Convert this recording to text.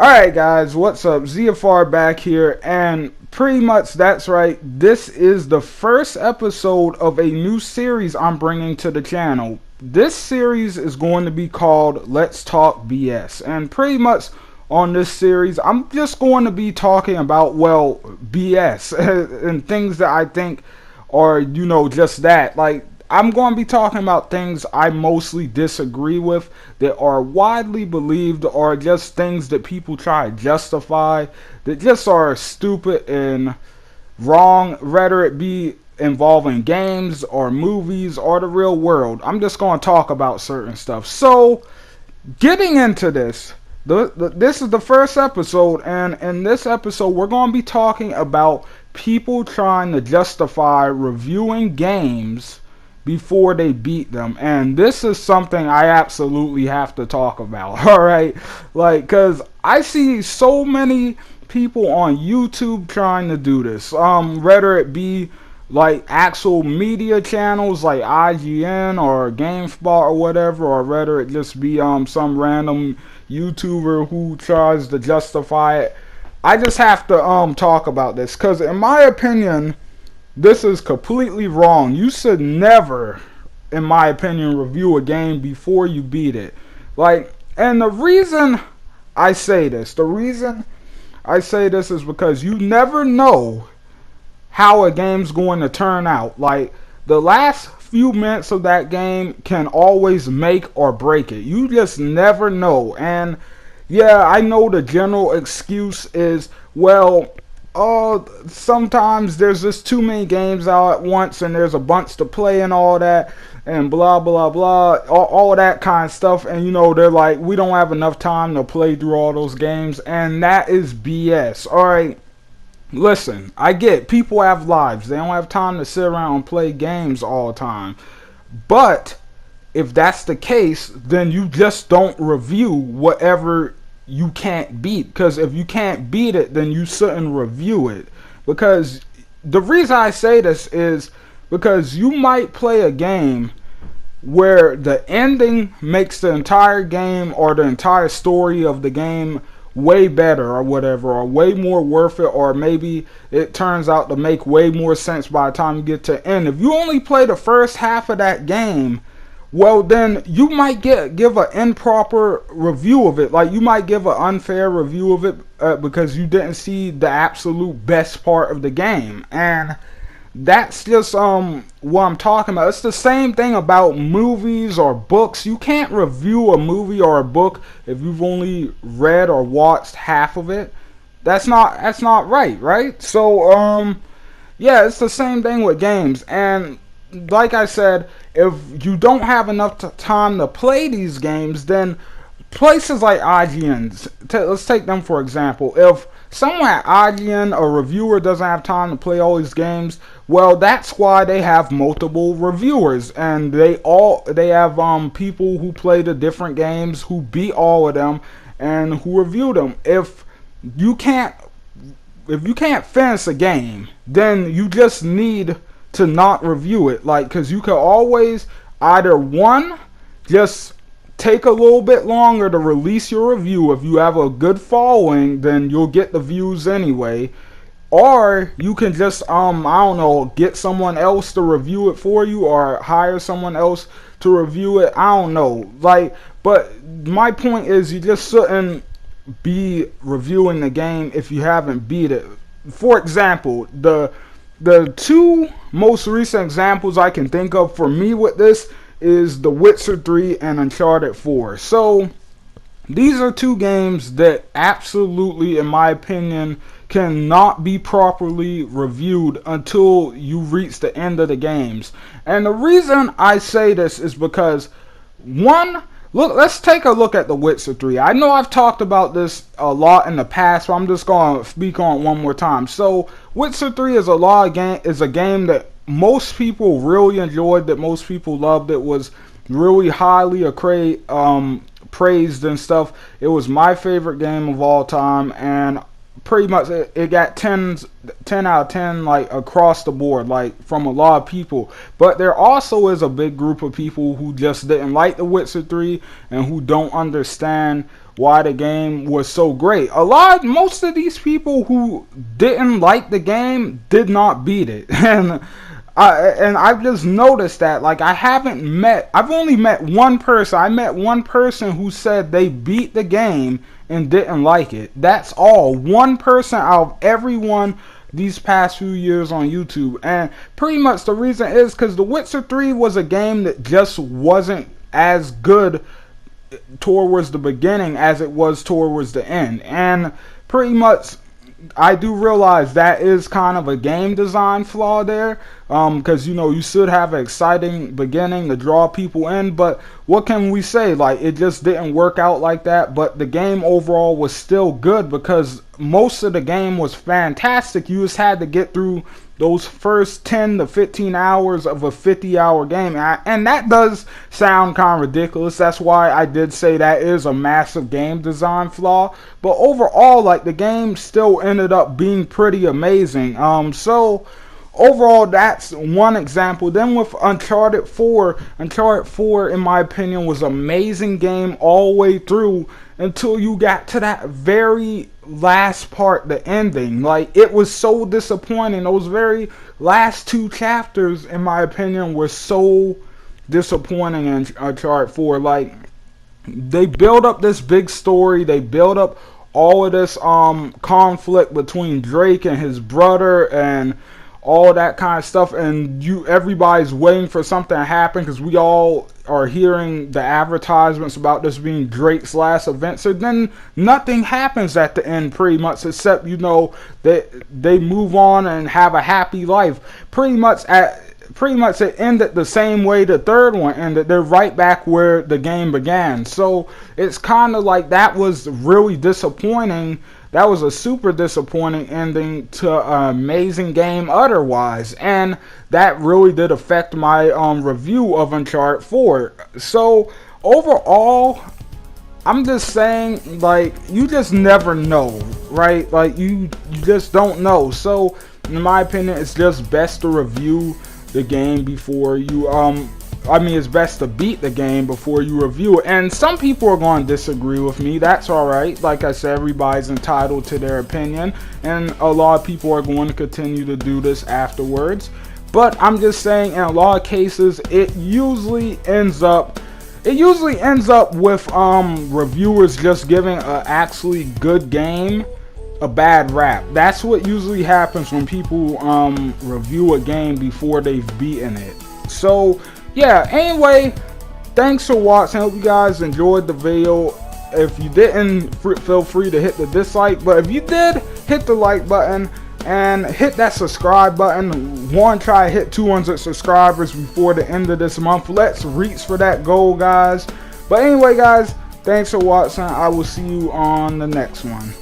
Alright guys, what's up? ZFR back here, and pretty much that's right, this is the first episode of a new series I'm bringing to the channel. This series is going to be called Let's Talk BS, and pretty much on this series I'm just going to be talking about, well, BS and things that I think are, just that. Like, I'm going to be talking about things I mostly disagree with that are widely believed, or just things that people try to justify that just are stupid and wrong, whether it be involving games or movies or the real world. I'm just going to talk about certain stuff. So, getting into this, this is the first episode, and in this episode we're going to be talking about people trying to justify reviewing games before they beat them. And this is something I absolutely have to talk about. Alright, like, because I see so many people on YouTube trying to do this, whether it be like actual media channels like IGN or GameSpot or whatever, or whether it just be some random YouTuber who tries to justify it. I just have to talk about this, because in my opinion this is completely wrong. You should never, in my opinion, review a game before you beat it. Like, and the reason I say this, is because you never know how a game's going to turn out. Like, the last few minutes of that game can always make or break it. You just never know. And yeah, I know the general excuse is, well, sometimes there's just too many games out at once and there's a bunch to play and all that and blah blah blah, all that kind of stuff, and they're like, we don't have enough time to play through all those games, and that is BS. Alright, listen, I get people have lives, they don't have time to sit around and play games all the time, but if that's the case, then you just don't review whatever you can't beat. Because if you can't beat it, then you shouldn't review it. Because the reason I say this is because you might play a game where the ending makes the entire game or the entire story of the game way better or whatever, or way more worth it, or maybe it turns out to make way more sense by the time you get to the end. If you only play the first half of that game, well, then you might give an improper review of it. Like, you might give an unfair review of it because you didn't see the absolute best part of the game. And that's just what I'm talking about. It's the same thing about movies or books. You can't review a movie or a book if you've only read or watched half of it. That's not right? So yeah, it's the same thing with games. And like I said, if you don't have enough time to play these games, then places like IGN, let's take them for example. If someone at IGN, a reviewer, doesn't have time to play all these games, well, that's why they have multiple reviewers, and they have people who play the different games, who beat all of them, and who review them. If you can't finish a game, then you just need to not review it. Like, because you can always either, one, just take a little bit longer to release your review. If you have a good following, then you'll get the views anyway, or you can just I don't know, get someone else to review it for you, or hire someone else to review it. I don't know, like, but my point is, you just shouldn't be reviewing the game if you haven't beat it. For example, the two most recent examples I can think of for me with this is The Witcher 3 and Uncharted 4. So these are two games that absolutely, in my opinion, cannot be properly reviewed until you reach the end of the games. And the reason I say this is because, one, look, let's take a look at The Witcher 3. I know I've talked about this a lot in the past, but I'm just going to speak on it one more time. So, Witcher 3 is a game that most people really enjoyed, that most people loved. It was really highly praised and stuff. It was my favorite game of all time, and pretty much it got 10 out of 10 like across the board, like from a lot of people. But there also is a big group of people who just didn't like The Witcher 3 and who don't understand why the game was so great. Most of these people who didn't like the game did not beat it, and I've just noticed that. Like, I've only met one person. I met one person who said they beat the game and didn't like it. That's all. One person out of everyone these past few years on YouTube. And pretty much the reason is because The Witcher 3 was a game that just wasn't as good towards the beginning as it was towards the end. And pretty much I do realize that is kind of a game design flaw there, because you should have an exciting beginning to draw people in, but what can we say? Like, it just didn't work out like that. But the game overall was still good because most of the game was fantastic. You just had to get through those first 10 to 15 hours of a 50-hour game, and that does sound kind of ridiculous. That's why I did say that is a massive game design flaw, but overall, like, the game still ended up being pretty amazing. So overall, that's one example. Then with Uncharted 4, in my opinion, was an amazing game all the way through until you got to that very last part, the ending. Like, it was so disappointing. Those very last 2 chapters, in my opinion, were so disappointing in Uncharted 4. Like, they build up this big story. They build up all of this conflict between Drake and his brother and all that kind of stuff, and everybody's waiting for something to happen because we all are hearing the advertisements about this being Drake's last event. So then nothing happens at the end, pretty much, except that they move on and have a happy life. Pretty much it ended the same way the third one ended. They're right back where the game began. So it's kind of like that was really disappointing. That was a super disappointing ending to an amazing game otherwise. And that really did affect my review of Uncharted 4. So overall, I'm just saying, like, you just never know, right? Like, you just don't know. So in my opinion, it's just best to review the game before you it's best to beat the game before you review it. And some people are going to disagree with me. That's alright. Like I said, everybody's entitled to their opinion, and a lot of people are going to continue to do this afterwards. But I'm just saying, in a lot of cases, it usually ends up with reviewers just giving an actually good game a bad rap. That's what usually happens when people review a game before they've beaten it. So yeah, anyway, thanks for watching. I hope you guys enjoyed the video. If you didn't, feel free to hit the dislike, but if you did, hit the like button and hit that subscribe button. Try to hit 200 subscribers before the end of this month. Let's reach for that goal, guys. But anyway, guys, thanks for watching. I will see you on the next one.